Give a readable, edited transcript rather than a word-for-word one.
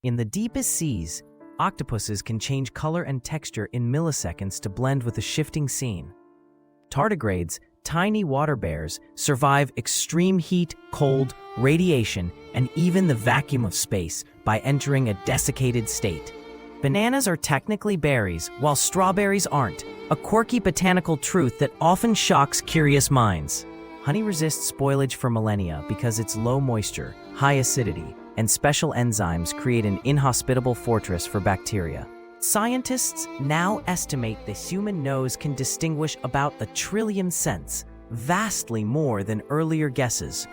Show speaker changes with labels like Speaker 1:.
Speaker 1: In the deepest seas, octopuses can change color and texture in milliseconds to blend with a shifting scene. Tardigrades, tiny water bears, survive extreme heat, cold, radiation, and even the vacuum of space by entering a desiccated state. Bananas are technically berries, while strawberries aren't, a quirky botanical truth that often shocks curious minds. Honey resists spoilage for millennia because its low moisture, high acidity, and special enzymes create an inhospitable fortress for bacteria. Scientists now estimate the human nose can distinguish about 1 trillion scents, vastly more than earlier guesses.